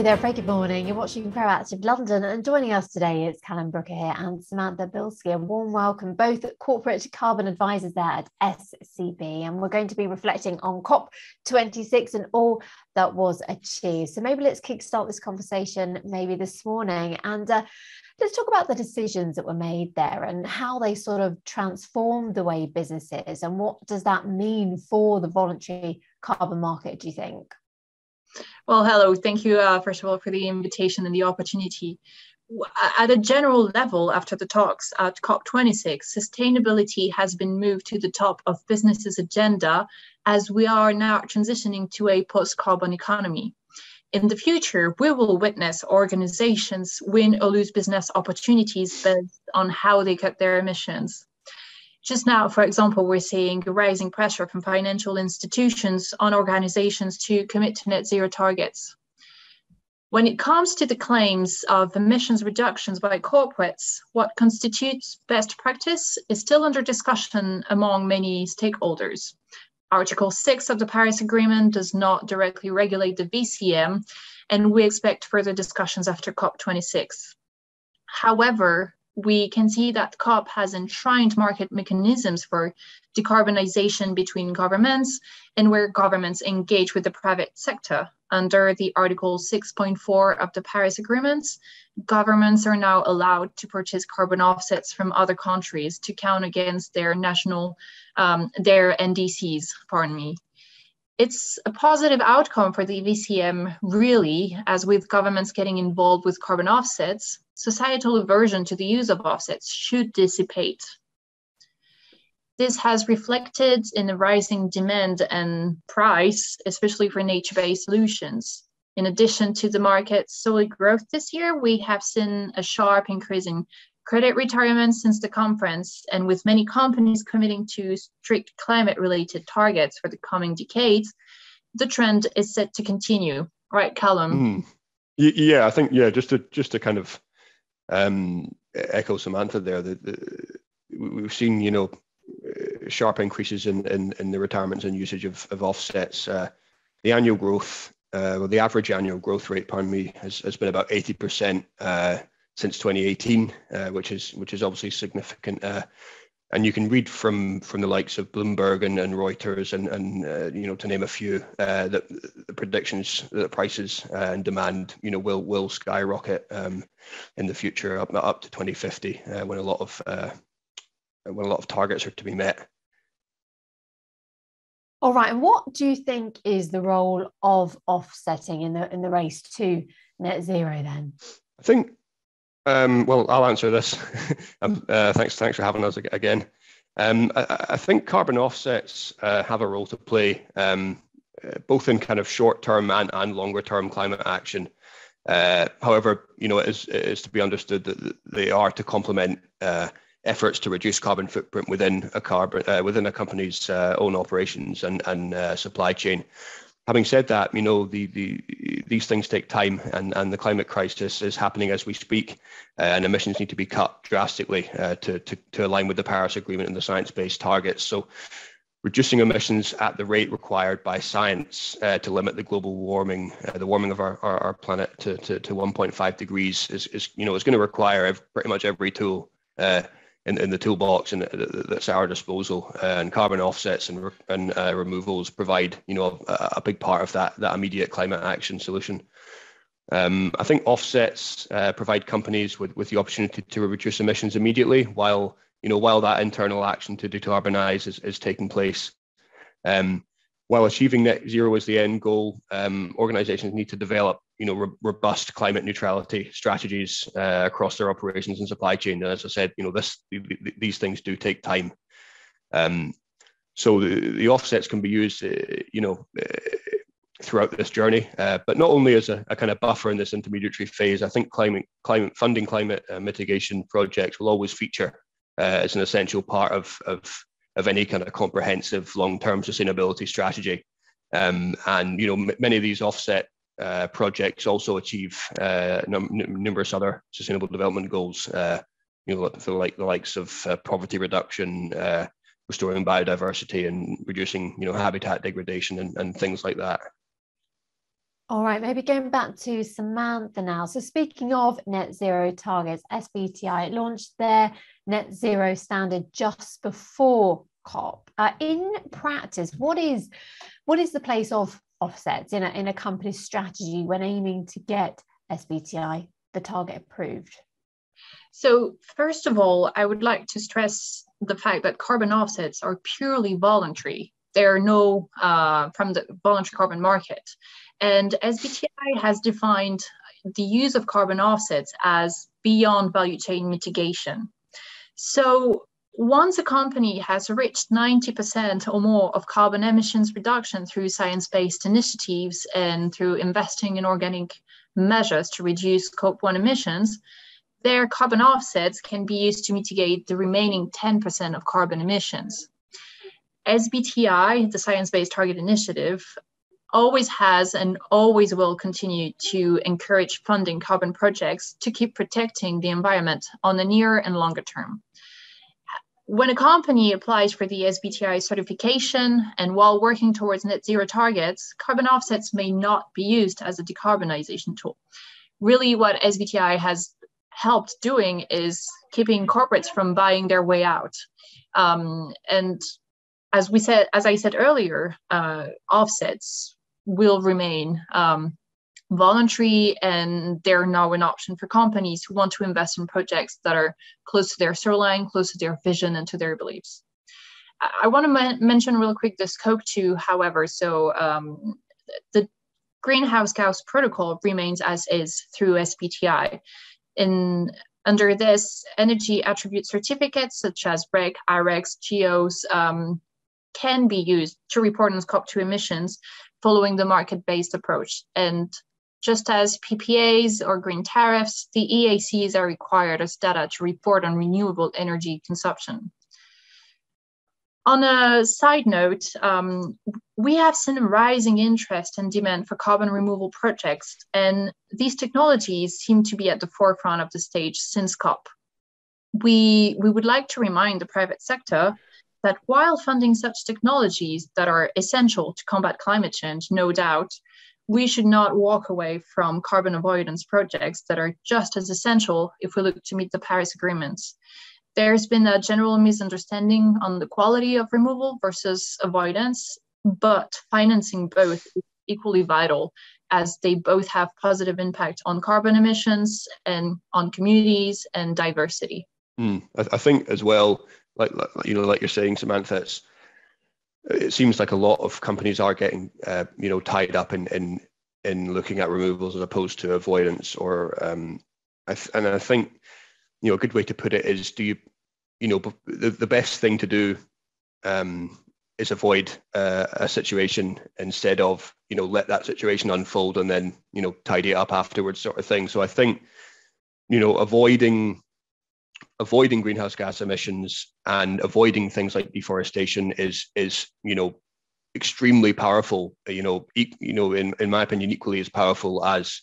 Hello there, very good morning. You're watching Proactive London, and joining us today is Callum, Brooker here, and Samantha, Bilski. A warm welcome, both corporate carbon advisors there at SCB. And we're going to be reflecting on COP26 and all that was achieved. So maybe let's kickstart this conversation maybe this morning, and let's talk about the decisions that were made there and how they sort of transformed the way business is, and what does that mean for the voluntary carbon market, do you think? Well, hello. Thank you, first of all, for the invitation and the opportunity. At a general level, after the talks at COP26, sustainability has been moved to the top of business's agenda as we are now transitioning to a post-carbon economy. In the future, we will witness organizations win or lose business opportunities based on how they cut their emissions. Just now, for example, we're seeing rising pressure from financial institutions on organizations to commit to net zero targets. When it comes to the claims of emissions reductions by corporates, what constitutes best practice is still under discussion among many stakeholders. Article 6 of the Paris Agreement does not directly regulate the VCM, and we expect further discussions after COP26. However, we can see that COP has enshrined market mechanisms for decarbonization between governments and where governments engage with the private sector. Under the Article 6.4 of the Paris Agreement, governments are now allowed to purchase carbon offsets from other countries to count against their their NDCs, pardon me. It's a positive outcome for the VCM, really, as with governments getting involved with carbon offsets, societal aversion to the use of offsets should dissipate. This has reflected in the rising demand and price, especially for nature-based solutions. In addition to the market's solid growth this year, we have seen a sharp increase in credit retirement since the conference, and with many companies committing to strict climate-related targets for the coming decades, the trend is set to continue. Right, Callum? Yeah, I think just to kind of echo Samantha there, we've seen sharp increases in the retirements and usage of offsets. The annual growth, the average annual growth rate, has been about 80%. Since 2018, which is obviously significant, and you can read from the likes of Bloomberg and Reuters and to name a few, that the predictions that prices and demand will skyrocket in the future up to 2050 when a lot of targets are to be met. All right, and what do you think is the role of offsetting in the race to net zero then? I think. Well, I'll answer this. Thanks for having us again. I think carbon offsets have a role to play, both in kind of short-term and longer-term climate action. However, it is to be understood that they are to complement efforts to reduce carbon footprint within a company's own operations and supply chain. Having said that, these things take time, and the climate crisis is happening as we speak, and emissions need to be cut drastically to align with the Paris Agreement and the science-based targets. So, reducing emissions at the rate required by science to limit the global warming, the warming of our planet to 1.5 degrees is going to require pretty much every tool in the toolbox and that's at our disposal, and carbon offsets and removals provide a big part of that immediate climate action solution. I think offsets provide companies with the opportunity to reduce emissions immediately while that internal action to decarbonize is taking place. While achieving net zero is the end goal, organizations need to develop robust climate neutrality strategies across their operations and supply chain. And as I said, these things do take time. So the offsets can be used, throughout this journey, but not only as a kind of buffer in this intermediary phase. I think climate mitigation projects will always feature as an essential part of any kind of comprehensive long-term sustainability strategy. And many of these offset projects also achieve numerous other sustainable development goals, the likes of poverty reduction, restoring biodiversity, and reducing habitat degradation and things like that. All right, maybe going back to Samantha now. So speaking of net zero targets, SBTi launched their net zero standard just before COP. In practice, what is the place of offsets in a company's strategy when aiming to get SBTi, the target, approved? So first of all, I would like to stress the fact that carbon offsets are purely voluntary. There are no from the voluntary carbon market. And SBTi has defined the use of carbon offsets as beyond value chain mitigation. So once a company has reached 90% or more of carbon emissions reduction through science-based initiatives and through investing in organic measures to reduce Scope 1 emissions, their carbon offsets can be used to mitigate the remaining 10% of carbon emissions. SBTi, the Science-Based Target Initiative, always has and always will continue to encourage funding carbon projects to keep protecting the environment on the near and longer term. When a company applies for the SBTi certification and while working towards net zero targets, carbon offsets may not be used as a decarbonization tool. Really, what SBTi has helped doing is keeping corporates from buying their way out. And as I said earlier, offsets will remain voluntary, and they're now an option for companies who want to invest in projects that are close to their storyline, close to their vision, and to their beliefs. I want to mention real quick the Scope 2, however. So the greenhouse gas protocol remains as is through SBTi. Under this, energy attribute certificates such as REC, IREX, GEOs can be used to report on Scope 2 emissions following the market-based approach. And just as PPAs or green tariffs, the EACs are required as data to report on renewable energy consumption. On a side note, we have seen a rising interest and demand for carbon removal projects, and these technologies seem to be at the forefront of the stage since COP. We would like to remind the private sector that while funding such technologies that are essential to combat climate change, no doubt, we should not walk away from carbon avoidance projects that are just as essential if we look to meet the Paris agreements. There's been a general misunderstanding on the quality of removal versus avoidance, but financing both is equally vital as they both have positive impact on carbon emissions and on communities and diversity. I think as well, like you're saying, Samantha, it seems like a lot of companies are getting tied up in looking at removals as opposed to avoidance. Or I think a good way to put it is, the best thing to do is avoid a situation instead of let that situation unfold and then tidy it up afterwards, sort of thing. So I think avoiding greenhouse gas emissions and avoiding things like deforestation is extremely powerful. In my opinion, equally as powerful as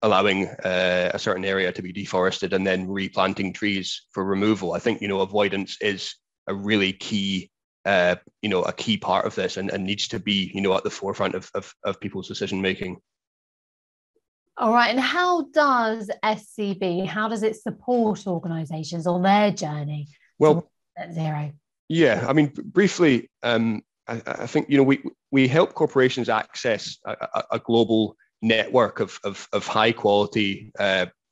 allowing a certain area to be deforested and then replanting trees for removal. I think avoidance is a really key a key part of this and needs to be at the forefront of people's decision making. All right, and how does SCB, how does it support organisations on their journey to net zero? Yeah, I mean, briefly, I think we help corporations access a global network of high quality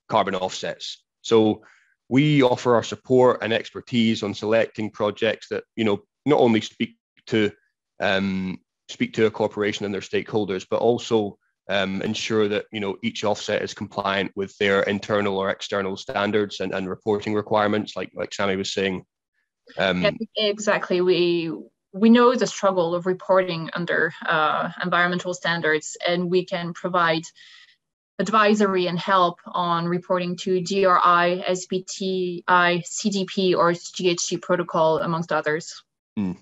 carbon offsets. So we offer our support and expertise on selecting projects that not only speak to a corporation and their stakeholders, but also ensure that each offset is compliant with their internal or external standards and reporting requirements, like Sammy was saying. Yeah, exactly. We know the struggle of reporting under environmental standards, and we can provide advisory and help on reporting to GRI, SBTi, CDP, or GHG protocol, amongst others.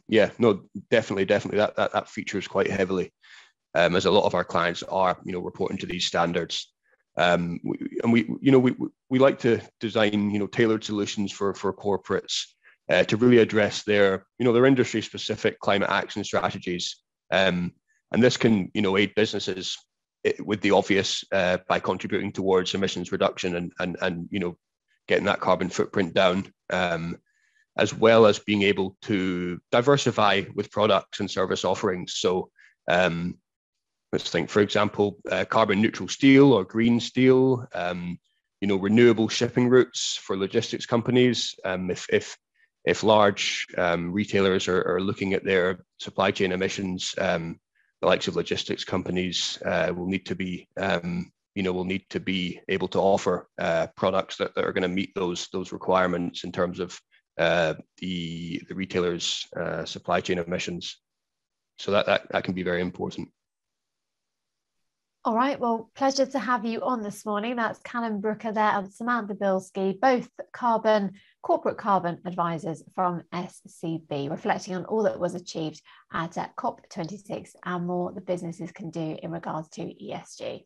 Yeah, no, definitely. That features quite heavily, as a lot of our clients are, reporting to these standards. We like to design, tailored solutions for corporates to really address their industry-specific climate action strategies. And this can, aid businesses with the obvious by contributing towards emissions reduction and getting that carbon footprint down, as well as being able to diversify with products and service offerings. So let's think, for example, carbon neutral steel or green steel, renewable shipping routes for logistics companies. If large retailers are looking at their supply chain emissions, the likes of logistics companies will need to be able to offer products that are going to meet those requirements in terms of the retailer's supply chain emissions. So that can be very important. All right, well, pleasure to have you on this morning. That's Callum Brooker there and Samantha Bilski, both corporate carbon advisors from SCB, reflecting on all that was achieved at COP26 and more the businesses can do in regards to ESG.